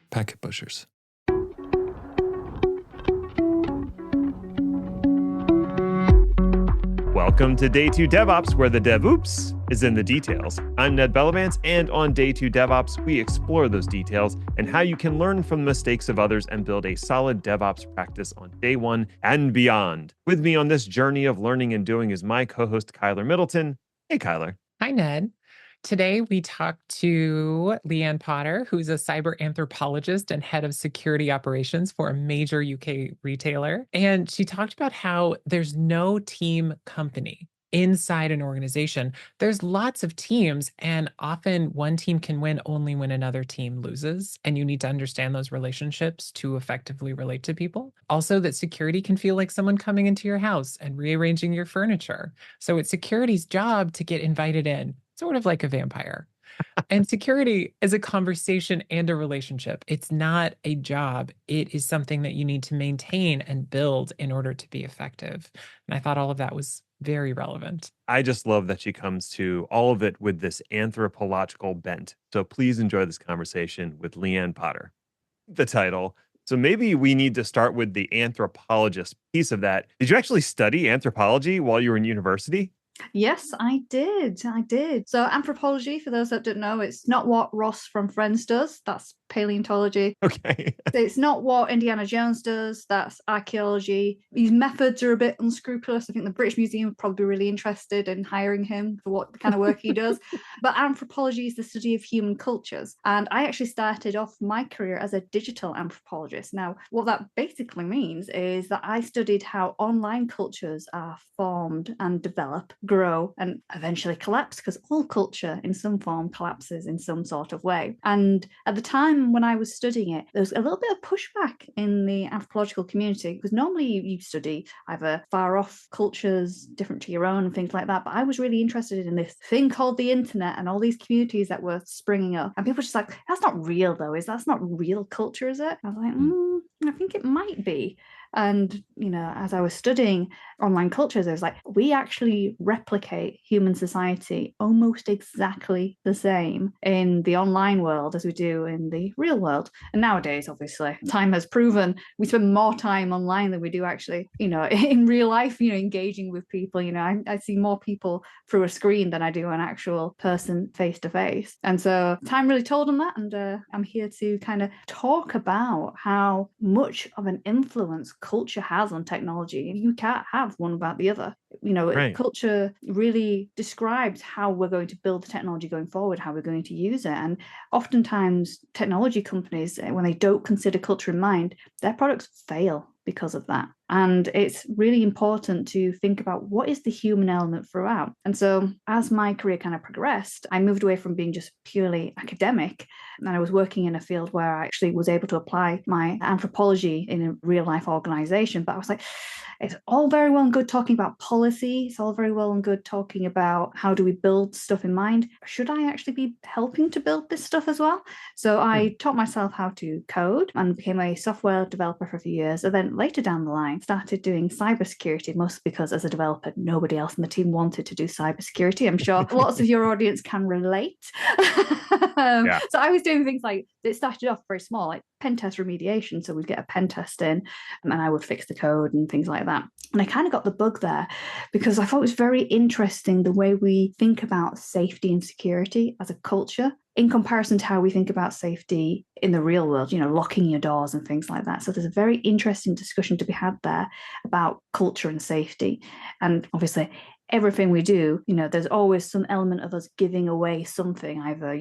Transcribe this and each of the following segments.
packet pushers. Welcome to Day 2 DevOps, where the DevOps is in the details. I'm Ned Bellavance, and on Day 2 DevOps, we explore those details and how you can learn from the mistakes of others and build a solid DevOps practice on day one and beyond. With me on this journey of learning and doing is my co-host, Kyler Middleton. Hey, Kyler. Hi, Ned. Today, we talked to Leanne Potter, who's a cyber anthropologist and head of security operations for a major UK retailer. And she talked about how there's no team company inside an organization. There's lots of teams, and often one team can win only when another team loses. And you need to understand those relationships to effectively relate to people. Also, that security can feel like someone coming into your house and rearranging your furniture. So it's security's job to get invited in, sort of like a vampire. And security is a conversation and a relationship. It's not a job. It is something that you need to maintain and build in order to be effective. And I thought all of that was very relevant. I just love that she comes to all of it with this anthropological bent. So please enjoy this conversation with Leanne Potter. The title. So maybe we need to start with the anthropologist piece of that. Did you actually study anthropology while you were in university? Yes, I did. So anthropology, for those that don't know, it's not what Ross from Friends does. That's paleontology. Okay. It's not what Indiana Jones does. That's archaeology. These methods are a bit unscrupulous. I think the British Museum would probably be really interested in hiring him for what kind of work he does. But anthropology is the study of human cultures. And I actually started off my career as a digital anthropologist. Now, what that basically means is that I studied how online cultures are formed and develop, grow, and eventually collapse, because all culture in some form collapses in some sort of way. And at the time when I was studying it, there was a little bit of pushback in the anthropological community, because normally you study either far off cultures different to your own and things like that. But I was really interested in this thing called the internet and all these communities that were springing up. And people were just like, that's not real though. That's not real culture, is it? I was like, I think it might be. And, as I was studying online cultures, I was like, we actually replicate human society almost exactly the same in the online world as we do in the real world. And nowadays, obviously, time has proven we spend more time online than we do actually, in real life, engaging with people. I see more people through a screen than I do an actual person face to face. And so time really told them that. And I'm here to kind of talk about how much of an influence culture has on technology. You can't have one without the other. Right. Culture really describes how we're going to build the technology going forward, how we're going to use it. And oftentimes technology companies, when they don't consider culture in mind, their products fail because of that. And it's really important to think about what is the human element throughout. And so as my career kind of progressed, I moved away from being just purely academic, and I was working in a field where I actually was able to apply my anthropology in a real life organization. But I was like, it's all very well and good talking about policy. It's all very well and good talking about how do we build stuff in mind. Should I actually be helping to build this stuff as well? So I taught myself how to code and became a software developer for a few years. And then later down the line, started doing cybersecurity, mostly because as a developer, nobody else in the team wanted to do cybersecurity. I'm sure lots of your audience can relate. So I was doing things like, it started off very small, like pen test remediation. So we'd get a pen test in and I would fix the code and things like that. And I kind of got the bug there because I thought it was very interesting the way we think about safety and security as a culture in comparison to how we think about safety in the real world, locking your doors and things like that. So there's a very interesting discussion to be had there about culture and safety. And obviously, everything we do, there's always some element of us giving away something, either,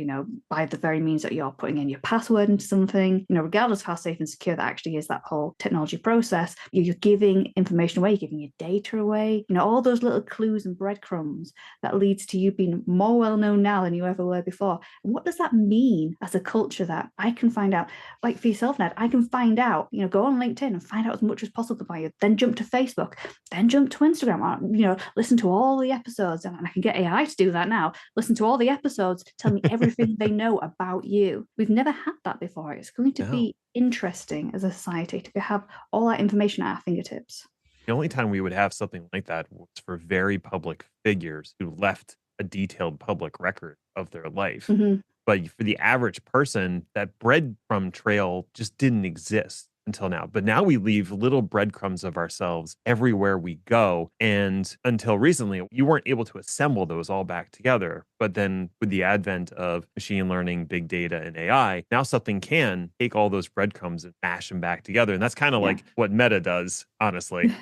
by the very means that you're putting in your password into something, regardless of how safe and secure that actually is, that whole technology process, you're giving information away, you're giving your data away, all those little clues and breadcrumbs that leads to you being more well-known now than you ever were before. And what does that mean as a culture that I can find out, like for yourself, Ned, I can find out, go on LinkedIn and find out as much as possible about you, then jump to Facebook, then jump to Instagram, or, listen to all the episodes, and I can get AI to do that now. Listen to all the episodes, tell me everything they know about you. We've never had that before. It's going to be interesting as a society to have all that information at our fingertips. The only time we would have something like that was for very public figures who left a detailed public record of their life. Mm-hmm. But for the average person, that breadcrumb trail just didn't exist until now. But now we leave little breadcrumbs of ourselves everywhere we go. And until recently, you weren't able to assemble those all back together. But then with the advent of machine learning, big data, and AI, now something can take all those breadcrumbs and mash them back together. And that's kind of like what Meta does, honestly.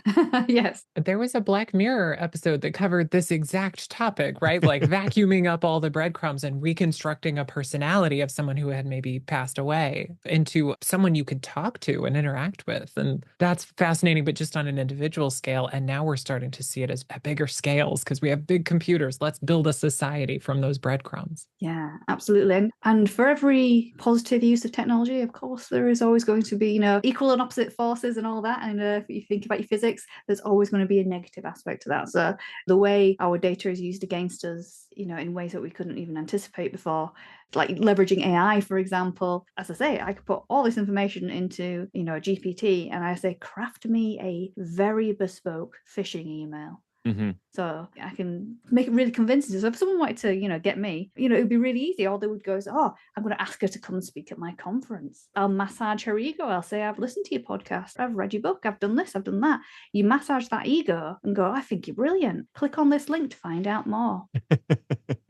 Yes. There was a Black Mirror episode that covered this exact topic, right? Like vacuuming up all the breadcrumbs and reconstructing a personality of someone who had maybe passed away into someone you could talk to and interact with. And that's fascinating, but just on an individual scale. And now we're starting to see it as at bigger scales because we have big computers. Let's build a society from those breadcrumbs. Yeah, absolutely. And for every positive use of technology, of course, there is always going to be, equal and opposite forces and all that. And if you think about your physics, there's always going to be a negative aspect to that. So the way our data is used against us, in ways that we couldn't even anticipate before, like leveraging AI, for example, as I say, I could put all this information into, a GPT and I say, craft me a very bespoke phishing email. Mm-hmm. So I can make it really convincing. So if someone wanted to, get me, it would be really easy. All they would go is, oh, I'm going to ask her to come and speak at my conference. I'll massage her ego. I'll say, I've listened to your podcast. I've read your book. I've done this. I've done that. You massage that ego and go, I think you're brilliant. Click on this link to find out more.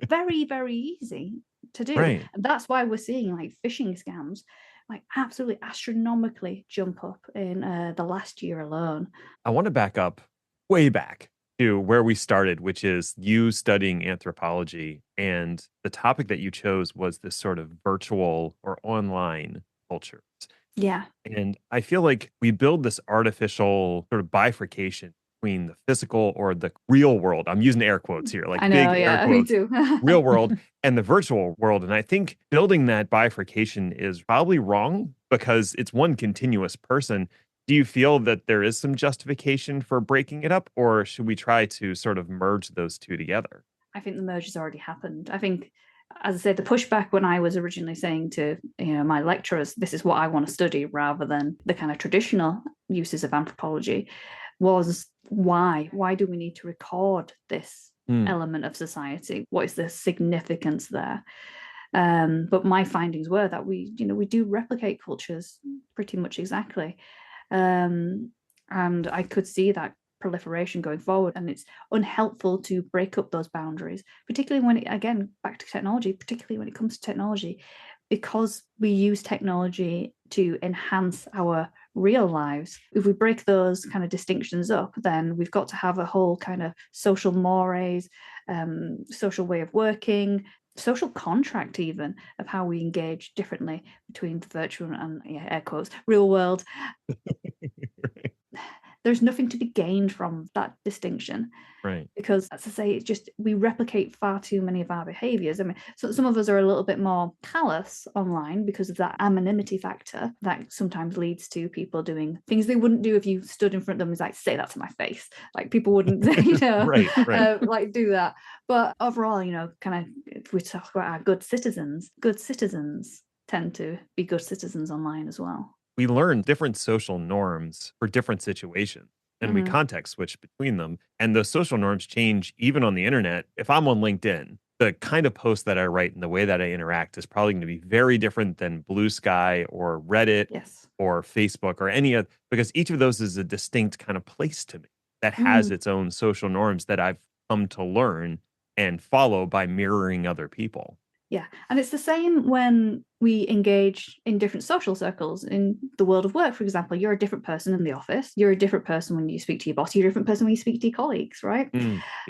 Very, very easy to do. Right. And that's why we're seeing like phishing scams like absolutely astronomically jump up in the last year alone. I want to back up way back to where we started, which is you studying anthropology. And the topic that you chose was this sort of virtual or online cultures. Yeah. And I feel like we build this artificial sort of bifurcation between the physical or the real world. I'm using air quotes here, like I know, big yeah, air quotes, me too. real world and the virtual world. And I think building that bifurcation is probably wrong because it's one continuous person. Do you feel that there is some justification for breaking it up, or should we try to sort of merge those two together? I think the merge has already happened. I think, as I said, the pushback when I was originally saying to my lecturers, this is what I want to study rather than the kind of traditional uses of anthropology, was why? Why do we need to record this element of society? What is the significance there? But my findings were that we do replicate cultures pretty much exactly. And I could see that proliferation going forward, and it's unhelpful to break up those boundaries, particularly when back to technology, particularly when it comes to technology, because we use technology to enhance our real lives. If we break those kind of distinctions up, then we've got to have a whole kind of social mores, social way of working, social contract even of how we engage differently between the virtual and air quotes real world. There's nothing to be gained from that distinction, right? Because, as I say, it's just we replicate far too many of our behaviors. I mean, so some of us are a little bit more callous online because of that anonymity factor that sometimes leads to people doing things they wouldn't do if you stood in front of them and like, say that to my face. Like people wouldn't, right. Like do that. But overall, kind of, if we talk about our good citizens tend to be good citizens online as well. We learn different social norms for different situations, and we context switch between them. And those social norms change even on the internet. If I'm on LinkedIn, the kind of post that I write and the way that I interact is probably going to be very different than Blue Sky or Reddit or Facebook or any other, because each of those is a distinct kind of place to me that has its own social norms that I've come to learn and follow by mirroring other people. Yeah. And it's the same when we engage in different social circles in the world of work. For example, you're a different person in the office. You're a different person when you speak to your boss. You're a different person when you speak to your colleagues, right?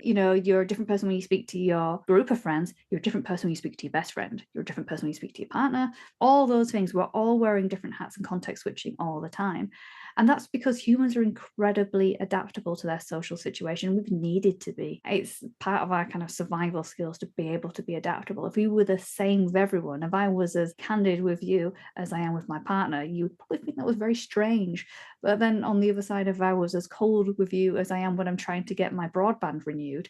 You're a different person when you speak to your group of friends. You're a different person when you speak to your best friend. You're a different person when you speak to your partner. All those things, we're all wearing different hats and context switching all the time. And that's because humans are incredibly adaptable to their social situation. We've needed to be. It's part of our kind of survival skills to be able to be adaptable. If we were the same with everyone, if I was as candid with you as I am with my partner, you would probably think that was very strange. But then on the other side, if I was as cold with you as I am when I'm trying to get my broadband renewed,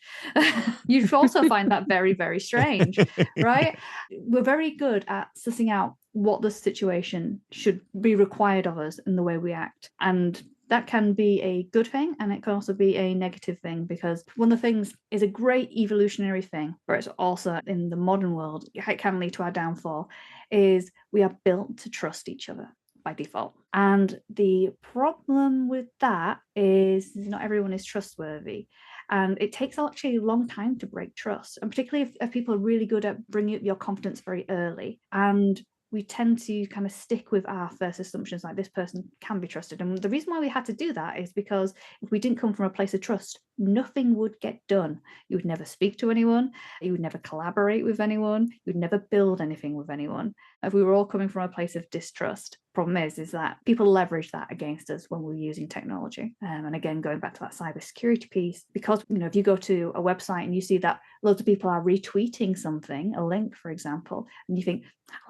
you'd also find that very, very strange, right? We're very good at sussing out what the situation should be required of us in the way we act. And That can be a good thing, and it can also be a negative thing, because one of the things is a great evolutionary thing, but it's also in the modern world, it can lead to our downfall, is we are built to trust each other by default. And the problem with that is not everyone is trustworthy. And it takes actually a long time to break trust. And particularly if people are really good at bringing up your confidence very early. And we tend to kind of stick with our first assumptions, like this person can be trusted. And the reason why we had to do that is because if we didn't come from a place of trust, nothing would get done. You would never speak to anyone. You would never collaborate with anyone. You would never build anything with anyone. If we were all coming from a place of distrust, problem is that people leverage that against us when we're using technology. And again, going back to that cybersecurity piece, because if you go to a website and you see that loads of people are retweeting something, a link, for example, and you think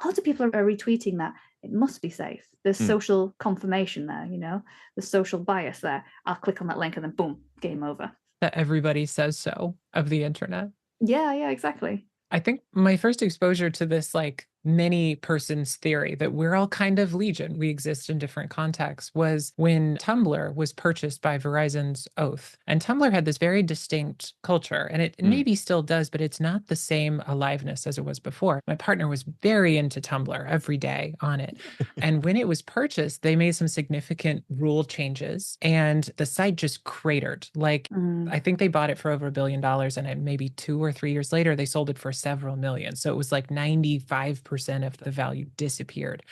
loads of people are retweeting that, it must be safe. There's social confirmation there, there's social bias there. I'll click on that link and then boom, game over. That everybody says so of the internet. Yeah, exactly. I think my first exposure to this many persons theory that we're all kind of legion, we exist in different contexts, was when Tumblr was purchased by Verizon's Oath. And Tumblr had this very distinct culture, and it maybe still does, but it's not the same aliveness as it was before. My partner was very into Tumblr every day on it. And when it was purchased, they made some significant rule changes, and the site just cratered. I think they bought it for over $1 billion, and maybe 2 or 3 years later, they sold it for several million. So it was 95% of the value disappeared.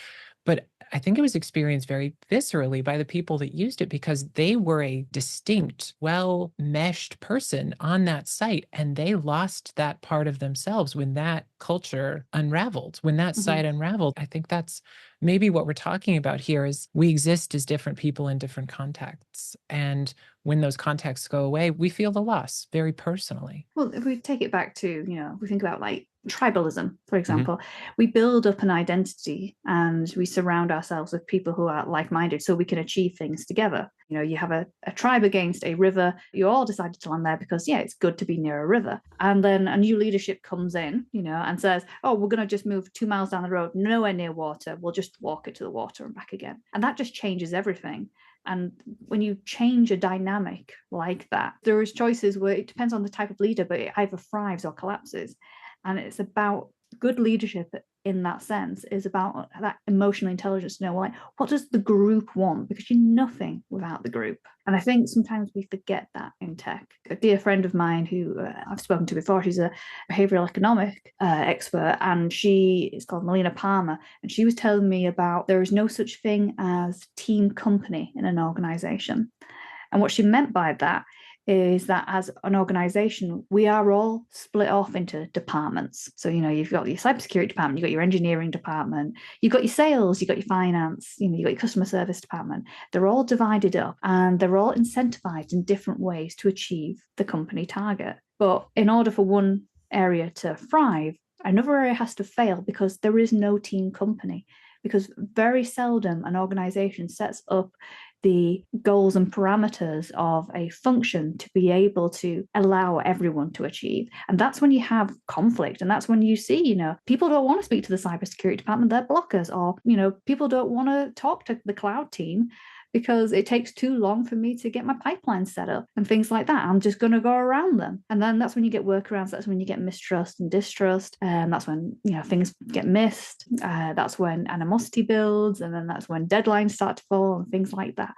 But I think it was experienced very viscerally by the people that used it, because they were a distinct, well-meshed person on that site, and they lost that part of themselves when that culture unraveled, when that site unraveled. I think that's maybe what we're talking about here, is we exist as different people in different contexts. And when those contexts go away, we feel the loss very personally. Well, if we take it back to, we think about tribalism, for example, we build up an identity and we surround ourselves with people who are like-minded so we can achieve things together. You have a tribe against a river. You all decided to land there because, it's good to be near a river. And then a new leadership comes in, and says, oh, we're going to just move 2 miles down the road, nowhere near water. We'll just walk it to the water and back again. And that just changes everything. And when you change a dynamic like that, there is choices where it depends on the type of leader, but it either thrives or collapses. And it's about good leadership in that sense is about that emotional intelligence to know, what does the group want? Because you're nothing without the group. And I think sometimes we forget that in tech. A dear friend of mine who I've spoken to before, she's a behavioral economic expert, and she is called Melina Palmer. And she was telling me about there is no such thing as team company in an organization. And what she meant by that is that as an organization, we are all split off into departments. So, you've got your cybersecurity department, you've got your engineering department, you've got your sales, you've got your finance, you've got your customer service department. They're all divided up and they're all incentivized in different ways to achieve the company target. But in order for one area to thrive, another area has to fail, because there is no team company. Because very seldom an organization sets up the goals and parameters of a function to be able to allow everyone to achieve. And that's when you have conflict. And that's when you see, people don't want to speak to the cybersecurity department, they're blockers, or, people don't want to talk to the cloud team because it takes too long for me to get my pipeline set up and things like that. I'm just going to go around them. And then that's when you get workarounds. That's when you get mistrust and distrust. And that's when, things get missed. That's when animosity builds. And then that's when deadlines start to fall and things like that.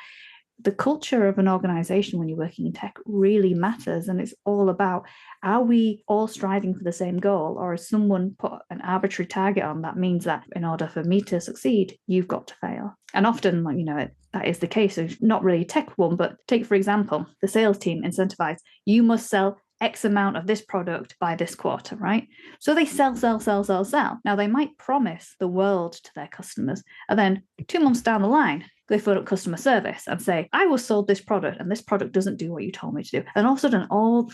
The culture of an organization when you're working in tech really matters. And it's all about, are we all striving for the same goal? Or has someone put an arbitrary target on that means that in order for me to succeed, you've got to fail? And often, that is the case. So not really a tech one, but take, for example, the sales team incentivized, you must sell X amount of this product by this quarter, right? So they sell. Now they might promise the world to their customers, and then 2 months down the line, they phone up customer service and say, I was sold this product and this product doesn't do what you told me to do. And all of a sudden,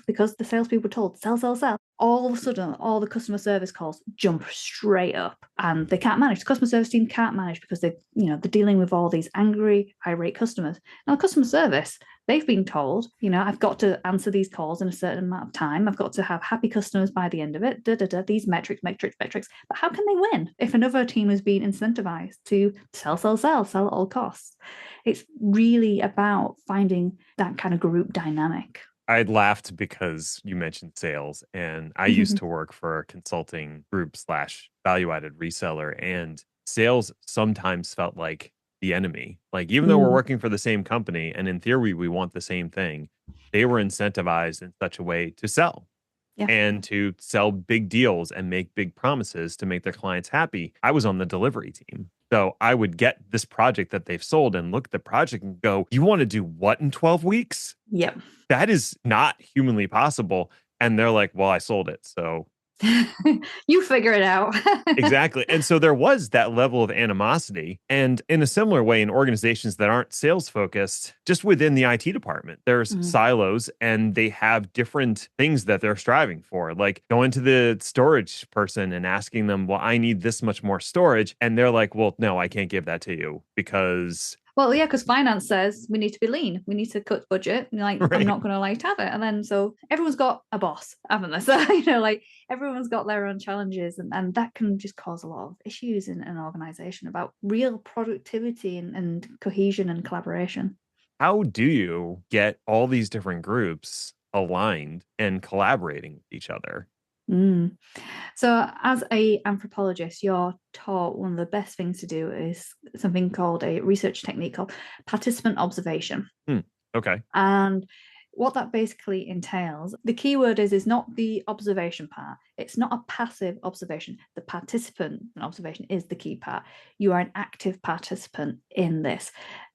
because the salespeople were told sell, all of a sudden, all the customer service calls jump straight up and they can't manage. The customer service team can't manage because they're dealing with all these angry, irate customers. Now, customer service, they've been told, I've got to answer these calls in a certain amount of time. I've got to have happy customers by the end of it, these metrics. But how can they win if another team is being incentivized to sell at all costs? boss. It's really about finding that kind of group dynamic. I laughed because you mentioned sales, and I used to work for a consulting group slash value added reseller, and sales sometimes felt like the enemy. Like, even though we're working for the same company and in theory we want the same thing, they were incentivized in such a way to sell Yeah. and to sell big deals and make big promises to make their clients happy. I was on the delivery team. So I would get this project that they've sold and look at the project and go, you want to do what in 12 weeks? Yep. That is not humanly possible. And they're like, well, I sold it. So You figure it out. exactly. And so there was that level of animosity. And in a similar way, in organizations that aren't sales focused, just within the IT department, there's silos and they have different things that they're striving for. Like going to the storage person and asking them, well, I need this much more storage. And they're like, well, no, I can't give that to you because Well, yeah, because finance says we need to be lean. We need to cut budget. And like, Right. I'm not going to like have it. And then so everyone's got a boss, haven't they? So, like everyone's got their own challenges. And that can just cause a lot of issues in an organization about real productivity and cohesion and collaboration. how do you get all these different groups aligned and collaborating with each other? So as a anthropologist, you're taught one of the best things to do is something called a research technique called participant observation. Okay. And what that basically entails, the key word is not the observation part. It's not a passive observation. The participant observation is the key part. You are an active participant in this.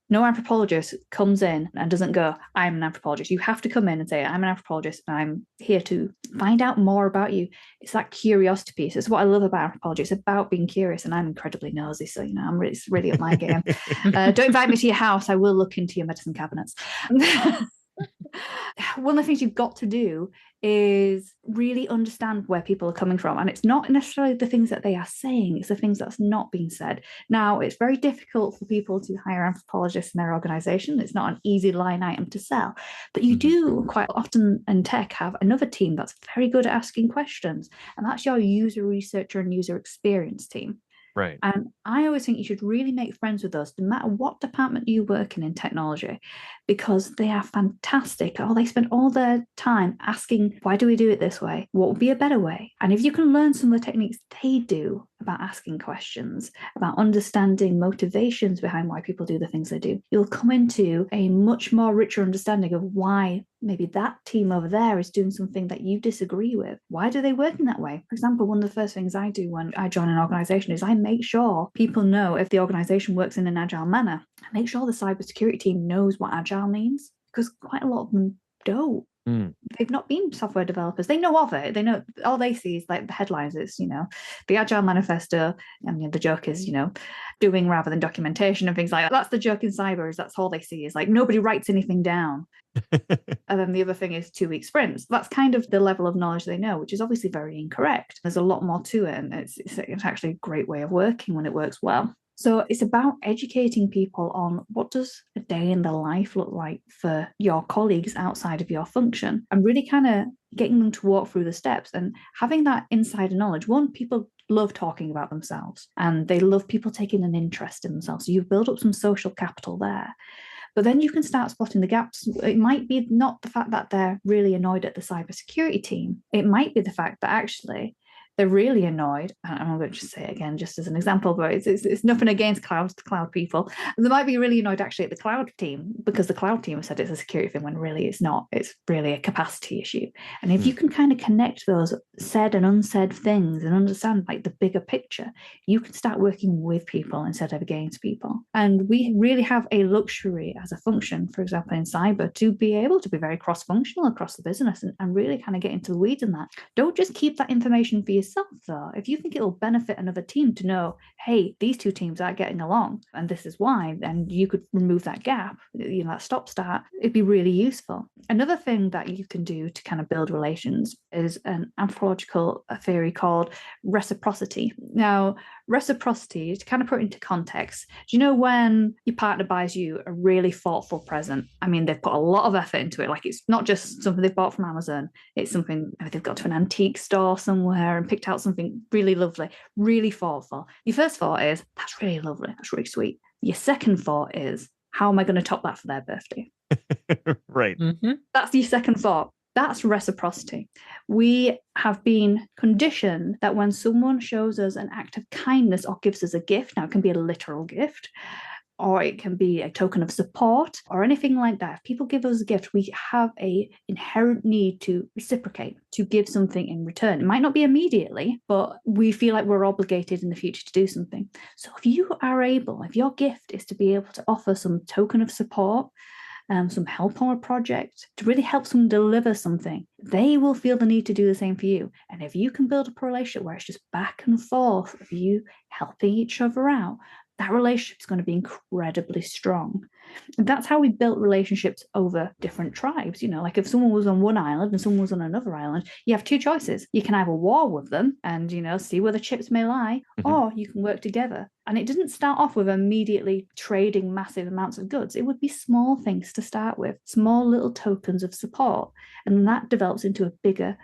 No anthropologist comes in and doesn't go, I'm an anthropologist. You have to come in and say, I'm an anthropologist and I'm here to find out more about you. It's that curiosity piece. It's what I love about anthropology. It's about being curious, and I'm incredibly nosy. So, it's really up my game. Don't invite me to your house. I will look into your medicine cabinets. One of the things you've got to do is really understand where people are coming from. And it's not necessarily the things that they are saying, it's the things that's not being said. Now, it's very difficult for people to hire anthropologists in their organization. It's not an easy line item to sell. But you do quite often in tech have another team that's very good at asking questions. And that's your user researcher and user experience team. Right. And I always think you should really make friends with those, no matter what department you work in technology, because they are fantastic. They spend all their time asking, why do we do it this way? What would be a better way? And if you can learn some of the techniques they do about asking questions, about understanding motivations behind why people do the things they do, you'll come into a much more richer understanding of why maybe that team over there is doing something that you disagree with. Why do they work in that way? For example, one of the first things I do when I join an organization is I make sure people know if the organization works in an agile manner. I make sure the cybersecurity team knows what agile means, because quite a lot of them don't. They've not been software developers. They know of it. They know, all they see is like the headlines is, the Agile Manifesto. And the joke is, doing rather than documentation and things like that. That's the joke in cyber, is that's all they see is like nobody writes anything down. And then the other thing is 2-week sprints. That's kind of the level of knowledge they know, which is obviously very incorrect. There's a lot more to it. And it's actually a great way of working when it works well. So it's about educating people on what does a day in the life look like for your colleagues outside of your function, and really kind of getting them to walk through the steps and having that insider knowledge. One, people love talking about themselves and they love people taking an interest in themselves. So you build up some social capital there. But then you can start spotting the gaps. It might be not the fact that they're really annoyed at the cybersecurity team. It might be the fact that actually they're really annoyed. And I'm going to just say it again, just as an example, but it's nothing against cloud people. They might be really annoyed actually at the cloud team, because the cloud team has said it's a security thing when really it's not. It's really a capacity issue. And if you can kind of connect those said and unsaid things and understand like the bigger picture, you can start working with people instead of against people. And we really have a luxury as a function, for example, in cyber, to be able to be very cross-functional across the business and really kind of get into the weeds in that. Don't just keep that information for yourself, though. If you think it will benefit another team to know, hey, these two teams are getting along and this is why, and you could remove that gap, that stop start, it'd be really useful. Another thing that you can do to kind of build relations is an anthropological theory called reciprocity. Now, reciprocity, to kind of put it into context, do you know when your partner buys you a really thoughtful present? I mean, they've put a lot of effort into it. Like, it's not just something they've bought from Amazon. It's something they've got to an antique store somewhere and picked out something really lovely, really thoughtful. Your first thought is, that's really lovely. That's really sweet. Your second thought is, how am I going to top that for their birthday? Right. Mm-hmm. That's your second thought. That's reciprocity. We have been conditioned that when someone shows us an act of kindness or gives us a gift, now it can be a literal gift, or it can be a token of support or anything like that. If people give us a gift, we have a inherent need to reciprocate, to give something in return. It might not be immediately, but we feel like we're obligated in the future to do something. So if you are able, if your gift is to be able to offer some token of support, some help on a project, to really help someone deliver something, they will feel the need to do the same for you. And if you can build up a relationship where it's just back and forth of you helping each other out, that relationship is going to be incredibly strong. And that's how we built relationships over different tribes. Like if someone was on one island and someone was on another island, you have two choices. You can either war with them and, see where the chips may lie, or you can work together. And it didn't start off with immediately trading massive amounts of goods. It would be small things to start with, small little tokens of support. And that develops into a bigger,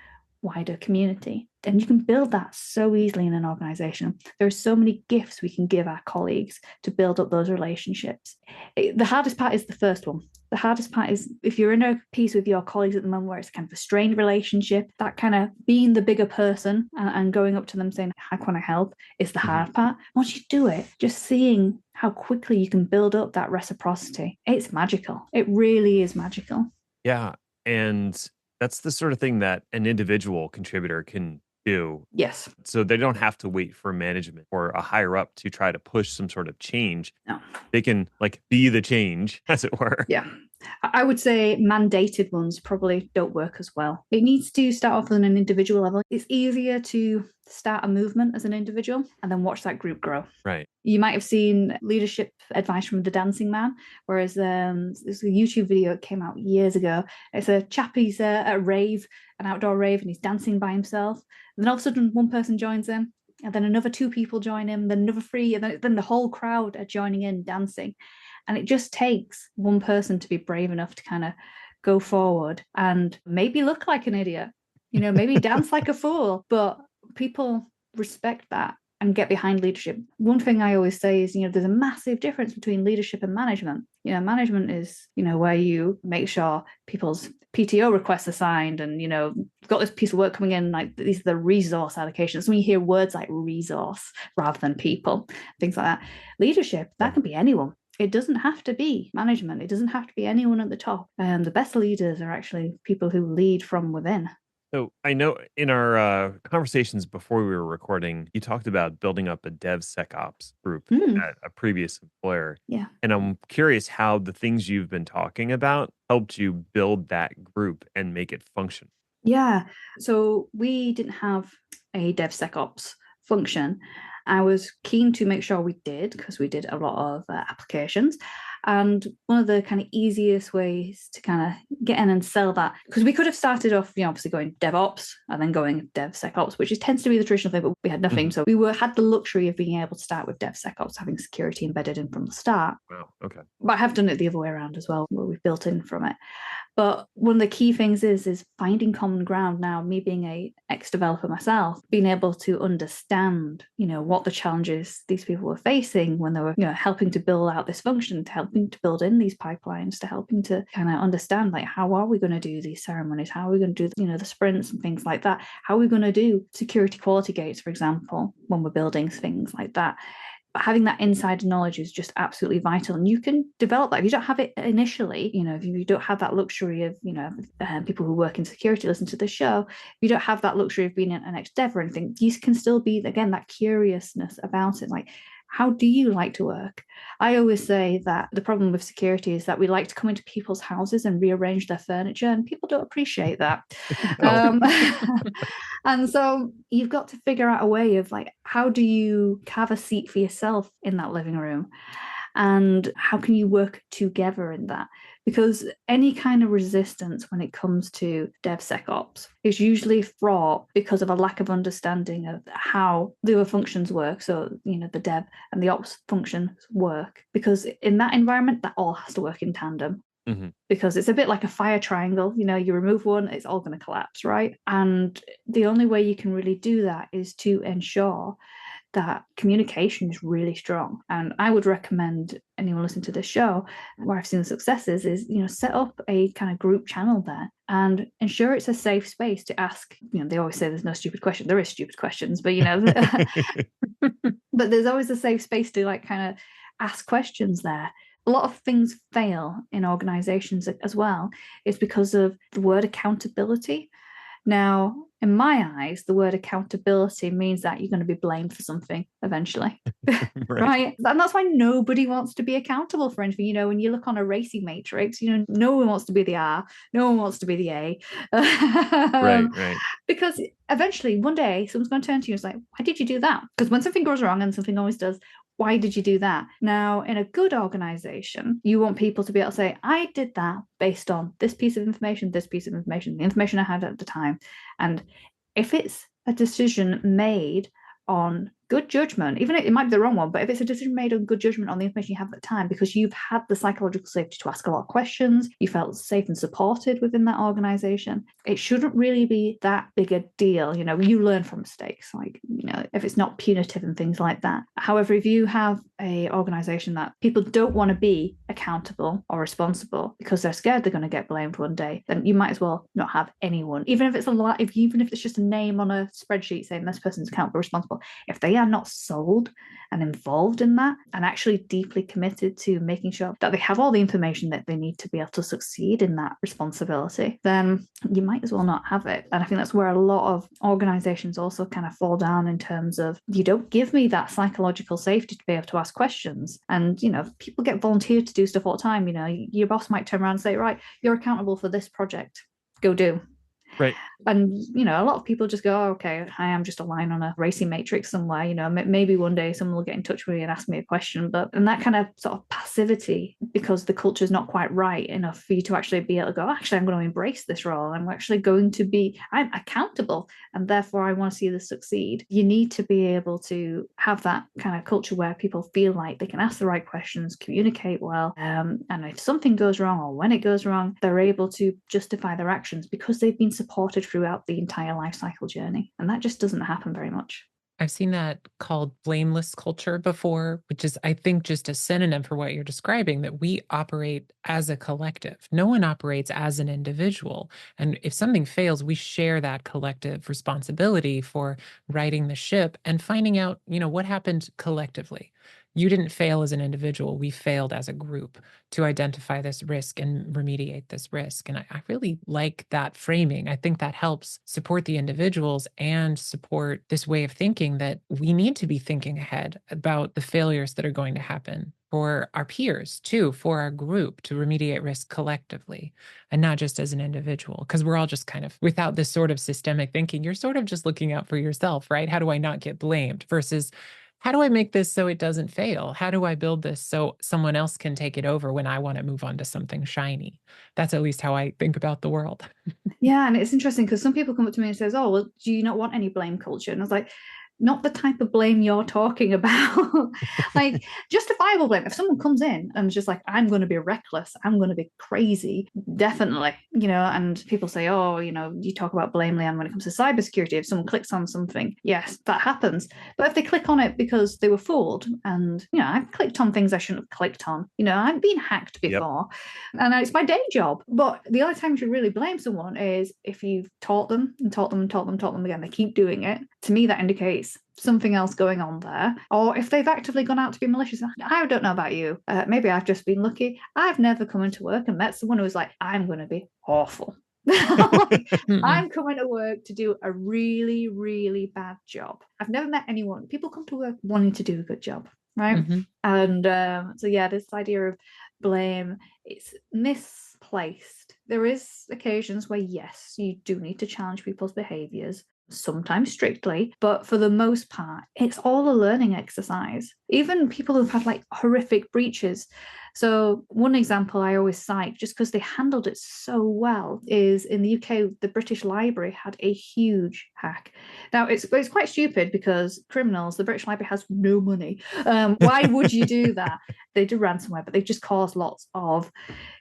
wider community. And you can build that so easily in an organization. There are so many gifts we can give our colleagues to build up those relationships. The hardest part is the first one. The hardest part is if you're in a piece with your colleagues at the moment where it's kind of a strained relationship, that kind of being the bigger person and going up to them saying, how can I help, is the hard part. Once you do it, just seeing how quickly you can build up that reciprocity, it's magical. It really is magical. Yeah. And that's the sort of thing that an individual contributor can do. Yes. So they don't have to wait for management or a higher up to try to push some sort of change. No. They can be the change, as it were. Yeah. I would say mandated ones probably don't work as well. It needs to start off on an individual level. It's easier to start a movement as an individual and then watch that group grow. Right. You might have seen leadership advice from The Dancing Man, whereas there's a YouTube video that came out years ago. It's a chap, he's at a rave, an outdoor rave, and he's dancing by himself. And then all of a sudden, one person joins him, and then another two people join him, then another three, and then the whole crowd are joining in dancing. And it just takes one person to be brave enough to kind of go forward and maybe look like an idiot, maybe dance like a fool, but people respect that and get behind leadership. One thing I always say is, there's a massive difference between leadership and management. Management is, where you make sure people's PTO requests are signed and, you've got this piece of work coming in, like these are the resource allocations. When you hear words like resource rather than people, things like that. Leadership, that can be anyone. It doesn't have to be management. It doesn't have to be anyone at the top. The best leaders are actually people who lead from within. So I know in our conversations before we were recording, you talked about building up a DevSecOps group at a previous employer. Yeah. And I'm curious how the things you've been talking about helped you build that group and make it function. Yeah. So we didn't have a DevSecOps function. I was keen to make sure we did, because we did a lot of applications. And one of the kind of easiest ways to kind of get in and sell that, because we could have started off, obviously going DevOps and then going DevSecOps, which tends to be the traditional thing, but we had nothing. So we had the luxury of being able to start with DevSecOps, having security embedded in from the start. Wow. Okay. But I have done it the other way around as well, where we've built in from it. But one of the key things is finding common ground. Now, me being a ex-developer myself, being able to understand, what the challenges these people were facing when they were, helping to build out this function, to helping to build in these pipelines, to helping to kind of understand, like, how are we going to do these ceremonies? How are we going to do, the sprints and things like that? How are we going to do security quality gates, for example, when we're building things like that? Having that insider knowledge is just absolutely vital, and you can develop that. If you don't have it initially, if you don't have that luxury of, people who work in security listen to the show, if you don't have that luxury of being an ex-dev or anything, you can still be, again, that curiousness about it. Like, how do you like to work? I always say that the problem with security is that we like to come into people's houses and rearrange their furniture, and people don't appreciate that. And so you've got to figure out a way of, like, how do you have a seat for yourself in that living room? And how can you work together in that? Because any kind of resistance when it comes to DevSecOps is usually fraught because of a lack of understanding of how the other functions work. So, the dev and the ops functions work. Because in that environment, that all has to work in tandem. Mm-hmm. Because it's a bit like a fire triangle. You remove one, it's all going to collapse, right? And the only way you can really do that is to ensure that communication is really strong. And I would recommend anyone listening to this show, where I've seen the successes, is, set up a kind of group channel there and ensure it's a safe space to ask. They always say there's no stupid question. There is stupid questions, but but there's always a safe space to like kind of ask questions there. A lot of things fail in organizations as well is because of the word accountability. Now, in my eyes, the word accountability means that you're going to be blamed for something eventually, right? And that's why nobody wants to be accountable for anything. When you look on a racing matrix, no one wants to be the R, no one wants to be the A. Right. Because eventually, one day, someone's going to turn to you and say, why did you do that? Because when something goes wrong, and something always does, why did you do that? Now, in a good organization, you want people to be able to say, I did that based on this piece of information, the information I had at the time. And if it's a decision made on good judgment, even if it might be the wrong one, but if it's a decision made on good judgment on the information you have at the time, because you've had the psychological safety to ask a lot of questions, you felt safe and supported within that organization, it shouldn't really be that big a deal. You learn from mistakes, like, if it's not punitive and things like that. However, if you have a organization that people don't want to be accountable or responsible because they're scared they're going to get blamed one day, then you might as well not have anyone, even if it's even if it's just a name on a spreadsheet saying this person's accountable, responsible. If they are not sold and involved in that and actually deeply committed to making sure that they have all the information that they need to be able to succeed in that responsibility, then you might as well not have it. And I think that's where a lot of organizations also kind of fall down, in terms of, you don't give me that psychological safety to be able to ask questions. And people get volunteered to do stuff all the time. Your boss might turn around and say, right, you're accountable for this project, go do. Right. And, a lot of people just go, oh, okay, I am just a line on a racing matrix somewhere. Maybe one day someone will get in touch with me and ask me a question. And that kind of sort of passivity, because the culture is not quite right enough for you to actually be able to go, actually, I'm going to embrace this role. I'm accountable, and therefore I want to see this succeed. You need to be able to have that kind of culture where people feel like they can ask the right questions, communicate well. And if something goes wrong, or when it goes wrong, they're able to justify their actions because they've been supported throughout the entire life cycle journey. And that just doesn't happen very much. I've seen that called blameless culture before, which is, I think, just a synonym for what you're describing, that we operate as a collective. No one operates as an individual. And if something fails, we share that collective responsibility for righting the ship and finding out, what happened collectively. You didn't fail as an individual. We failed as a group to identify this risk and remediate this risk. And I really like that framing. I think that helps support the individuals and support this way of thinking that we need to be thinking ahead about the failures that are going to happen for our peers too, for our group, to remediate risk collectively and not just as an individual. Because we're all just kind of, without this sort of systemic thinking, you're sort of just looking out for yourself, right? How do I not get blamed? Versus, how do I make this so it doesn't fail? How do I build this so someone else can take it over when I want to move on to something shiny? That's at least how I think about the world. Yeah, and it's interesting because some people come up to me and says, oh, well, do you not want any blame culture? And I was like, not the type of blame you're talking about. Like, justifiable blame. If someone comes in and is just like, I'm going to be reckless, I'm going to be crazy, definitely, and people say, oh, you talk about blame, Leanne, when it comes to cybersecurity. If someone clicks on something, yes, that happens. But if they click on it because they were fooled, and, I've clicked on things I shouldn't have clicked on, I've been hacked before, and it's my day job. But the only time you really blame someone is if you've taught them again, they keep doing it. To me, that indicates something else going on there. Or if they've actively gone out to be malicious. I don't know about you. Maybe I've just been lucky. I've never come into work and met someone who was like, I'm going to be awful. I'm coming to work to do a really, really bad job. I've never met anyone. People come to work wanting to do a good job, right? Mm-hmm. And so, yeah, this idea of blame, it's misplaced. There is occasions where, yes, you do need to challenge people's behaviors, sometimes strictly, but for the most part, it's all a learning exercise. Even people who've had like horrific breaches. So one example I always cite, just because they handled it so well, is in the UK, the British Library had a huge hack. Now, it's quite stupid because criminals, the British Library has no money. Why would you do that? They did ransomware, but they just caused lots of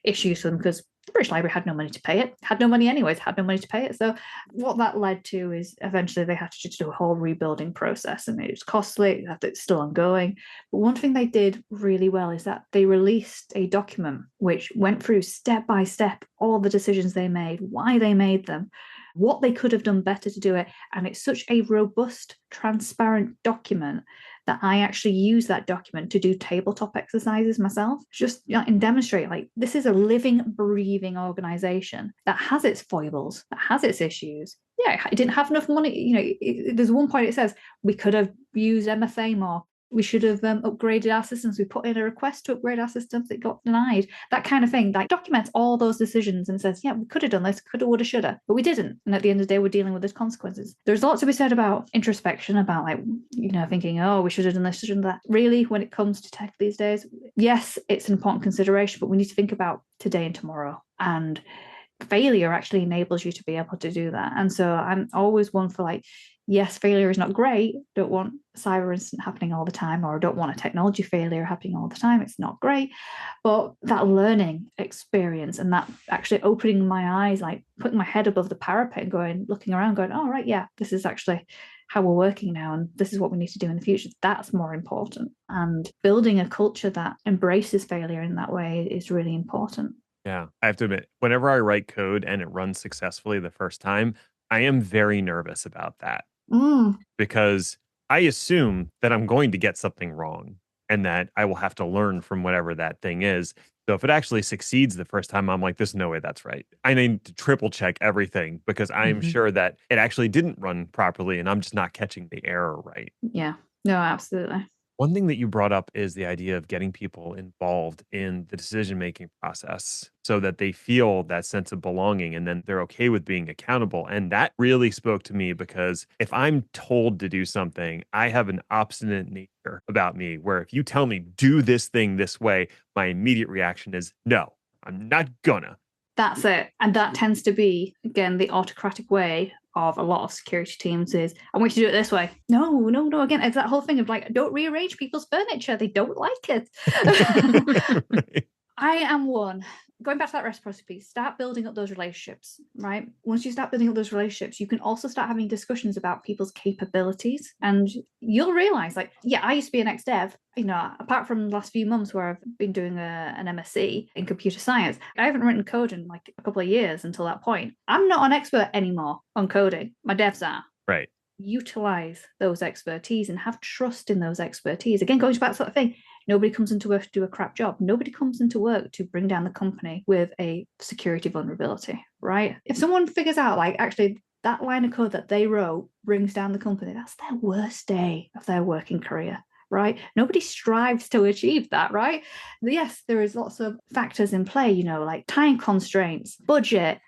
issues for them because British Library had no money to pay it, had no money anyways, had no money to pay it. So what that led to is eventually they had to just do a whole rebuilding process, and it was costly. It's still ongoing. But one thing they did really well is that they released a document which went through step by step all the decisions they made, why they made them, what they could have done better to do it. And it's such a robust, transparent document that I actually use that document to do tabletop exercises myself, just and demonstrate like this is a living, breathing organization that has its foibles, that has its issues. Yeah, it didn't have enough money. There's one point it says we could have used MFA more. We should have upgraded our systems. We put in a request to upgrade our systems. It got denied. That kind of thing. Like documents all those decisions and says, yeah, we could have done this, coulda, woulda, shoulda, but we didn't. And at the end of the day, we're dealing with those consequences. There's lots to be said about introspection, about thinking, oh, we should have done this, should have done that. Really, when it comes to tech these days, yes, it's an important consideration, but we need to think about today and tomorrow. And failure actually enables you to be able to do that. And so I'm always one for yes, failure is not great. Don't want a cyber incident happening all the time, or don't want a technology failure happening all the time. It's not great. But that learning experience and that actually opening my eyes, like putting my head above the parapet and looking around, going, oh, right, yeah, this is actually how we're working now. And this is what we need to do in the future. That's more important. And building a culture that embraces failure in that way is really important. Yeah, I have to admit, whenever I write code and it runs successfully the first time, I am very nervous about that. Because I assume that I'm going to get something wrong and that I will have to learn from whatever that thing is. So if it actually succeeds the first time, I'm like, there's no way that's right. I need to triple check everything because I'm sure that it actually didn't run properly and I'm just not catching the error right. Yeah, no, absolutely. One thing that you brought up is the idea of getting people involved in the decision-making process so that they feel that sense of belonging and then they're okay with being accountable. And that really spoke to me because if I'm told to do something, I have an obstinate nature about me where if you tell me do this thing this way, my immediate reaction is no, I'm not gonna. That's it. And that tends to be, again, the autocratic way of a lot of security teams is, I want you to do it this way. No. Again, it's that whole thing of don't rearrange people's furniture. They don't like it. Right. I am one. Going back to that reciprocity piece, start building up those relationships, right? Once you start building up those relationships, you can also start having discussions about people's capabilities. And you'll realize, I used to be an ex-dev. Apart from the last few months where I've been doing an MSc in computer science, I haven't written code in a couple of years until that point. I'm not an expert anymore on coding. My devs are. Right. Utilize those expertise and have trust in those expertise. Again, going back to that thing, nobody comes into work to do a crap job. Nobody comes into work to bring down the company with a security vulnerability, right? If someone figures out, actually, that line of code that they wrote brings down the company, that's their worst day of their working career, right? Nobody strives to achieve that, right? Yes, there is lots of factors in play, like time constraints, budget,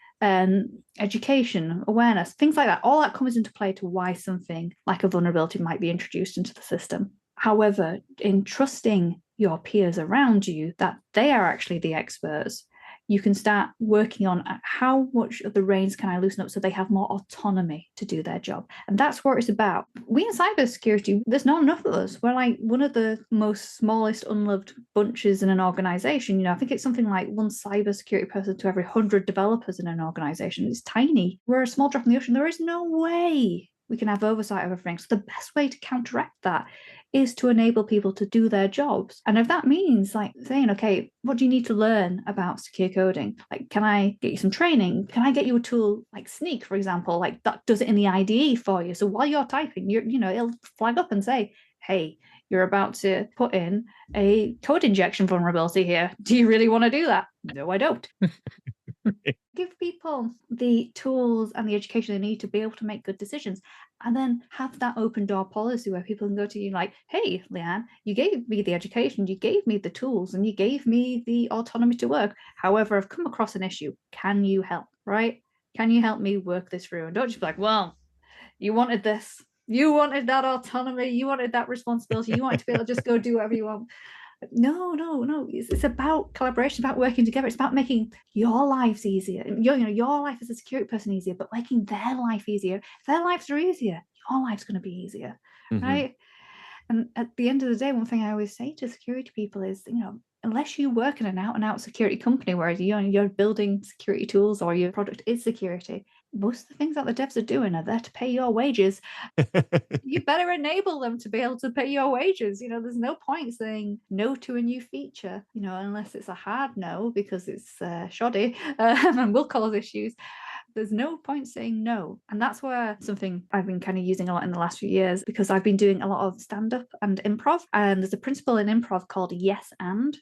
education, awareness, things like that. All that comes into play to why something like a vulnerability might be introduced into the system. However, in trusting your peers around you that they are actually the experts, you can start working on how much of the reins can I loosen up so they have more autonomy to do their job. And that's what it's about. We in cybersecurity, there's not enough of us. We're one of the most smallest unloved bunches in an organization. I think it's something like one cybersecurity person to every 100 developers in an organization. It's tiny. We're a small drop in the ocean. There is no way we can have oversight of everything. So the best way to counteract that is to enable people to do their jobs. And if that means saying, okay, what do you need to learn about secure coding? Can I get you some training? Can I get you a tool like Sneak, for example, that does it in the IDE for you? So while you're typing, it'll flag up and say, hey, you're about to put in a code injection vulnerability here. Do you really want to do that? No, I don't. Give people the tools and the education they need to be able to make good decisions, and then have that open door policy where people can go to you hey, Leanne, you gave me the education, you gave me the tools, and you gave me the autonomy to work. However, I've come across an issue. Can you help, right? Can you help me work this through? And don't just be well, you wanted this. You wanted that autonomy. You wanted that responsibility. You wanted to be able to just go do whatever you want. No. It's about collaboration, about working together. It's about making your lives easier. Your life as a security person easier, but making their life easier. If their lives are easier, your life's going to be easier, right? And at the end of the day, one thing I always say to security people is, unless you work in an out and out security company where you're building security tools or your product is security, most of the things that the devs are doing are there to pay your wages. You better enable them to be able to pay your wages. There's no point saying no to a new feature, unless it's a hard no because it's shoddy and will cause issues. There's no point saying no. And that's where something I've been kind of using a lot in the last few years, because I've been doing a lot of stand-up and improv. And there's a principle in improv called yes and.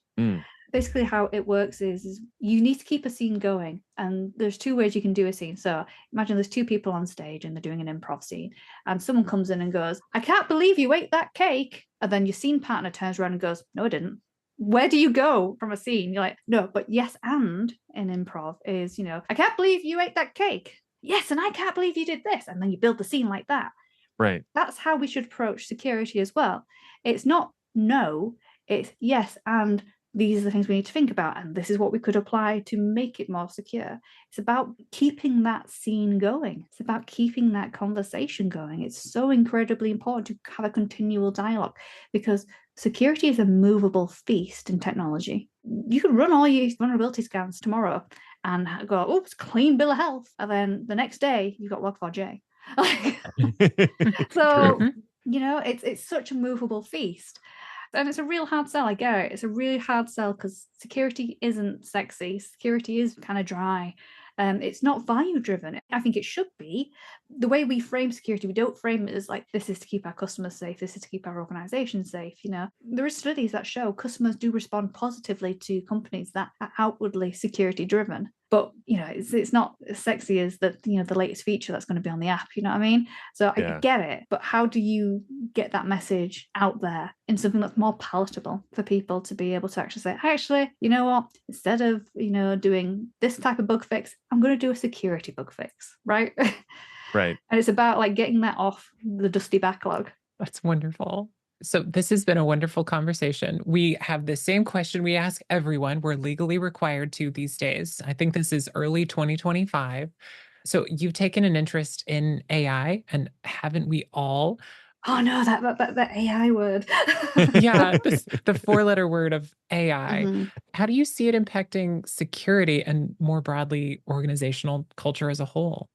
Basically how it works is you need to keep a scene going, and there's two ways you can do a scene. So imagine there's two people on stage and they're doing an improv scene, and someone comes in and goes, "I can't believe you ate that cake," and then your scene partner turns around and goes, "No, I didn't." Where do you go from a scene? You're like, no, but yes and in improv is, "I can't believe you ate that cake." Yes, and I can't believe you did this. And then you build the scene like that. Right. That's how we should approach security as well. It's not no, it's yes, and these are the things we need to think about, and this is what we could apply to make it more secure. It's about keeping that scene going. It's about keeping that conversation going. It's so incredibly important to have a continual dialogue, because security is a movable feast in technology. You can run all your vulnerability scans tomorrow and go, "Oh, it's a clean bill of health," and then the next day you've got Log4j. So, it's such a movable feast. And it's a real hard sell. I get it. It's a really hard sell because security isn't sexy. Security is kind of dry. It's not value driven. I think it should be. The way we frame security, we don't frame it as like, this is to keep our customers safe, this is to keep our organization safe. There are studies that show customers do respond positively to companies that are outwardly security driven. But it's not as sexy as the latest feature that's going to be on the app. You know what I mean? So I get it. But how do you get that message out there in something that's more palatable for people to be able to actually say, actually, you know what? Instead of doing this type of bug fix, I'm going to do a security bug fix, right? Right. And it's about like getting that off the dusty backlog. That's wonderful. So this has been a wonderful conversation. We have the same question we ask everyone. We're legally required to these days. I think this is early 2025. So you've taken an interest in AI, and haven't we all? Oh no, that AI word. Yeah, the four-letter word of AI. Mm-hmm. How do you see it impacting security and more broadly organizational culture as a whole?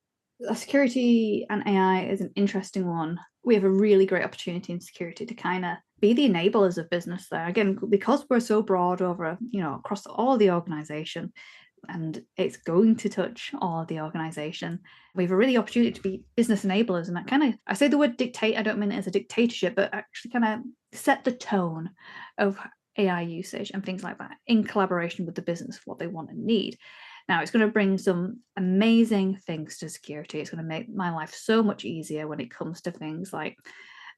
Security and AI is an interesting one. We have a really great opportunity in security to kind of be the enablers of business there. Again, because we're so broad over, across all the organization, and it's going to touch all of the organization. We have a really opportunity to be business enablers. And that I say the word dictate, I don't mean it as a dictatorship, but actually kind of set the tone of AI usage and things like that in collaboration with the business, what they want and need. Now, it's going to bring some amazing things to security. It's going to make my life so much easier when it comes to things like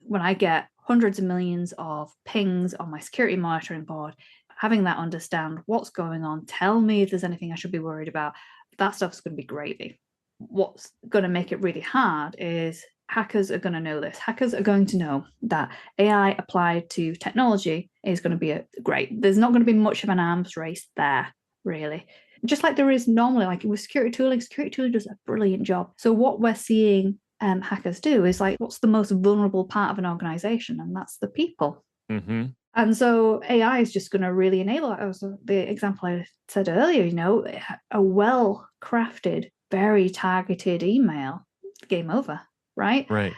when I get hundreds of millions of pings on my security monitoring board, having that understand what's going on, tell me if there's anything I should be worried about. That stuff's going to be gravy. What's going to make it really hard is hackers are going to know this. Hackers are going to know that AI applied to technology is going to be great. There's not going to be much of an arms race there, really. Just like there is normally, like with security tooling does a brilliant job. So what we're seeing hackers do is like, what's the most vulnerable part of an organization? And that's the people. Mm-hmm. And so AI is just going to really enable that. Was the example I said earlier, a well-crafted, very targeted email, game over, right? Right.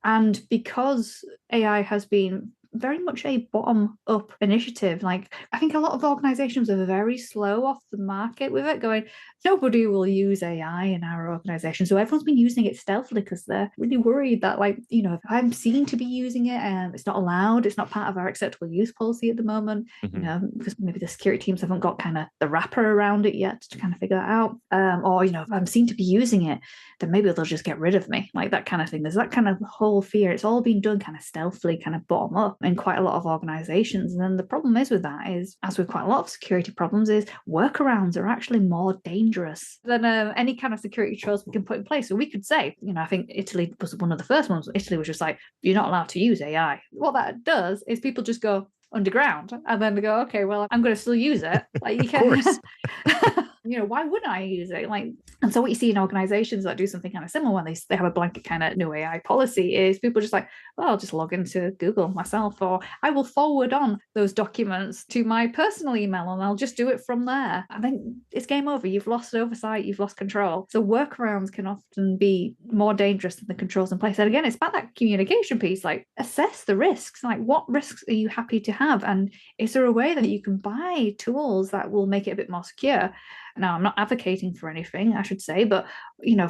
And because AI has been very much a bottom-up initiative, like I think a lot of organizations are very slow off the market with it, going, nobody will use AI in our organization. So everyone's been using it stealthily because they're really worried that, like, if I'm seen to be using it and it's not allowed, it's not part of our acceptable use policy at the moment, because maybe the security teams haven't got kind of the wrapper around it yet to kind of figure that out. Or, if I'm seen to be using it, then maybe they'll just get rid of me, like that kind of thing. There's that kind of whole fear. It's all been done kind of stealthily, kind of bottom up in quite a lot of organizations. And then the problem is with that is, as with quite a lot of security problems, is workarounds are actually more dangerous than any kind of security controls we can put in place. So we could say, I think Italy was one of the first ones. Italy was just like, you're not allowed to use AI. What that does is people just go underground and then they go, okay, well, I'm going to still use it. Like you can. why wouldn't I use it? And so what you see in organizations that do something kind of similar when they have a blanket kind of new AI policy is people just like, well, I'll just log into Google myself, or I will forward on those documents to my personal email and I'll just do it from there. I think it's game over. You've lost oversight, you've lost control. So workarounds can often be more dangerous than the controls in place. And again, it's about that communication piece, like assess the risks, like what risks are you happy to have? And is there a way that you can buy tools that will make it a bit more secure? Now, I'm not advocating for anything, I should say, but,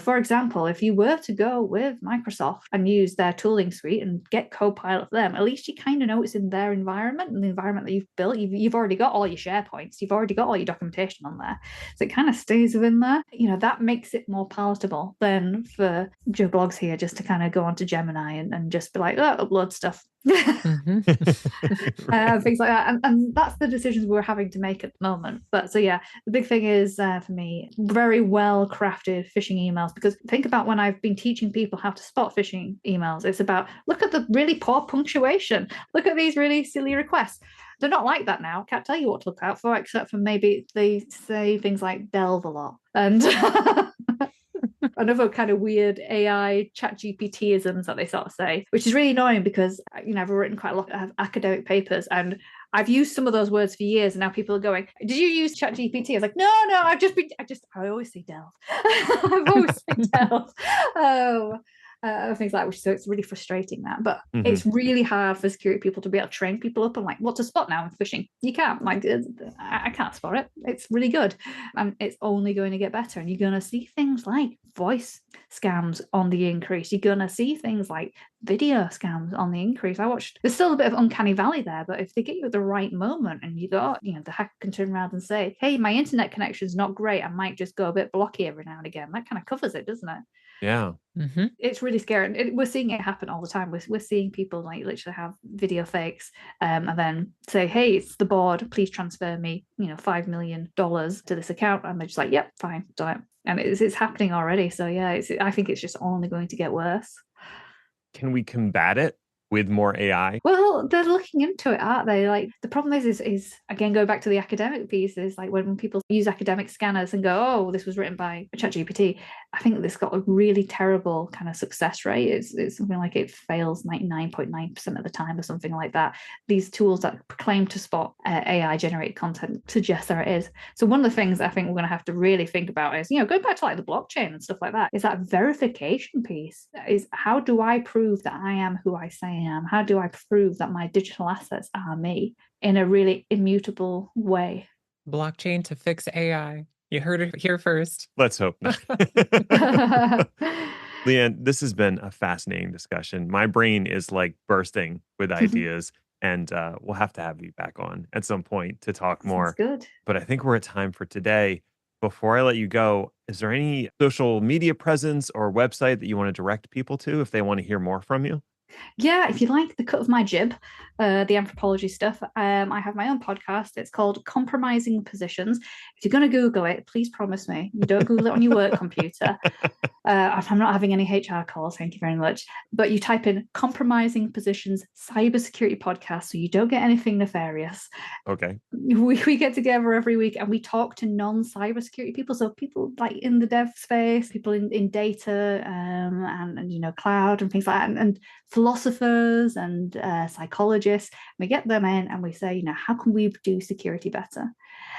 for example, if you were to go with Microsoft and use their tooling suite and get Copilot for them, at least you kind of know it's in their environment and the environment that you've built. You've already got all your SharePoints, you've already got all your documentation on there. So it kind of stays within there. That makes it more palatable than for Joe Blogs here just to kind of go onto Gemini and just be like, oh, upload stuff. Mm-hmm. Things like that, and that's the decisions we're having to make at the moment. But so yeah, the big thing is for me, very well crafted phishing emails, because think about when I've been teaching people how to spot phishing emails, it's about, look at the really poor punctuation, look at these really silly requests. They're not like that now. Can't tell you what to look out for, except for maybe they say things like delve a lot and another kind of weird AI ChatGPT-isms that they sort of say, which is really annoying because, I've written quite a lot of academic papers and I've used some of those words for years, and now people are going, did you use ChatGPT? I was like, no, I always say delve. I've always said delve. Things like that, so it's really frustrating that, but it's really hard for security people to be able to train people up on like what to spot now in phishing. You can't, I can't spot it. It's really good, and it's only going to get better. And you're going to see things like voice scams on the increase. You're going to see things like video scams on the increase. There's still a bit of uncanny valley there, but if they get you at the right moment and the hacker can turn around and say, hey, my internet connection's not great, I might just go a bit blocky every now and again, that kind of covers it, doesn't it? Yeah. Mm-hmm. It's really scary. We're seeing it happen all the time. We're seeing people like literally have video fakes and then say, hey, it's the board, please transfer me $5 million to this account, and they're just like, yep, fine, done it. And it's happening already. So yeah, I think it's just only going to get worse. Can we combat it with more AI? Well, they're looking into it, aren't they? Like the problem is again, go back to the academic pieces, like when people use academic scanners and go, oh, this was written by ChatGPT, I think this got a really terrible kind of success rate. It's something like it fails 99.9% of the time or something like that. These tools that claim to spot AI generated content suggest there it is. So one of the things I think we're going to have to really think about is, going back to like the blockchain and stuff like that, is that verification piece. Is how do I prove that I am who I say I am? How do I prove that my digital assets are me in a really immutable way? Blockchain to fix AI. You heard it here first. Let's hope not. Leanne, this has been a fascinating discussion. My brain is like bursting with ideas, and we'll have to have you back on at some point to talk more. Sounds good. But I think we're at time for today. Before I let you go, is there any social media presence or website that you want to direct people to if they want to hear more from you? Yeah, if you like the cut of my jib, the anthropology stuff, I have my own podcast. It's called Compromising Positions. If you're going to Google it, please promise me you don't Google it on your work computer. I'm not having any HR calls, thank you very much. But you type in Compromising Positions Cybersecurity Podcast so you don't get anything nefarious. Okay. We get together every week and we talk to non-cybersecurity people. So people like in the dev space, people in data and cloud and things like that, and philosophers and psychologists. We get them in and we say, how can we do security better?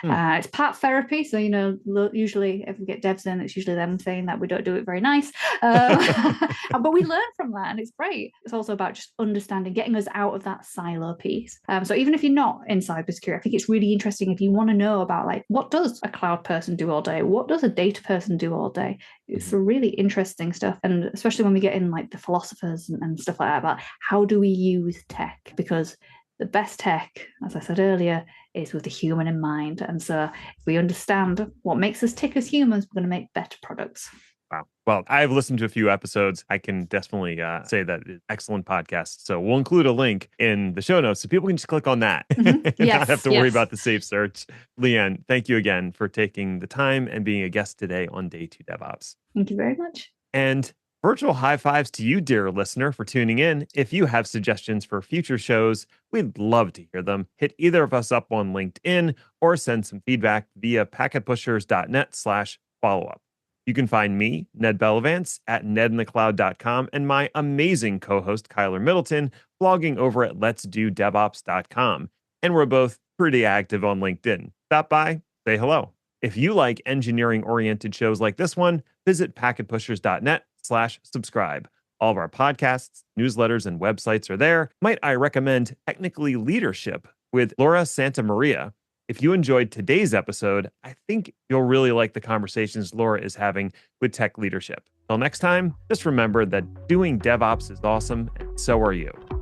It's part therapy. So, usually if we get devs in, it's usually them saying that we don't do it very nice. But we learn from that and it's great. It's also about just understanding, getting us out of that silo piece. So even if you're not in cybersecurity, I think it's really interesting if you want to know about like, what does a cloud person do all day? What does a data person do all day? It's really interesting stuff. And especially when we get in like the philosophers and stuff like that, about how do we use tech? Because the best tech, as I said earlier, is with the human in mind. And so if we understand what makes us tick as humans, we're going to make better products. Wow. Well, I've listened to a few episodes. I can definitely say that it's excellent podcast. So we'll include a link in the show notes so people can just click on that and not have to worry about the safe search. Leanne, thank you again for taking the time and being a guest today on Day 2 DevOps. Thank you very much. And Virtual high fives to you, dear listener, for tuning in. If you have suggestions for future shows, we'd love to hear them. Hit either of us up on LinkedIn or send some feedback via packetpushers.net/follow-up. You can find me, Ned Bellavance, at nedinthecloud.com and my amazing co-host, Kyler Middleton, blogging over at letsdodevops.com. And we're both pretty active on LinkedIn. Stop by, say hello. If you like engineering-oriented shows like this one, visit packetpushers.net/subscribe. All of our podcasts, newsletters, and websites are there. Might I recommend Technically Leadership with Laura Santamaria? If you enjoyed today's episode, I think you'll really like the conversations Laura is having with tech leadership. Till next time, just remember that doing DevOps is awesome, and so are you.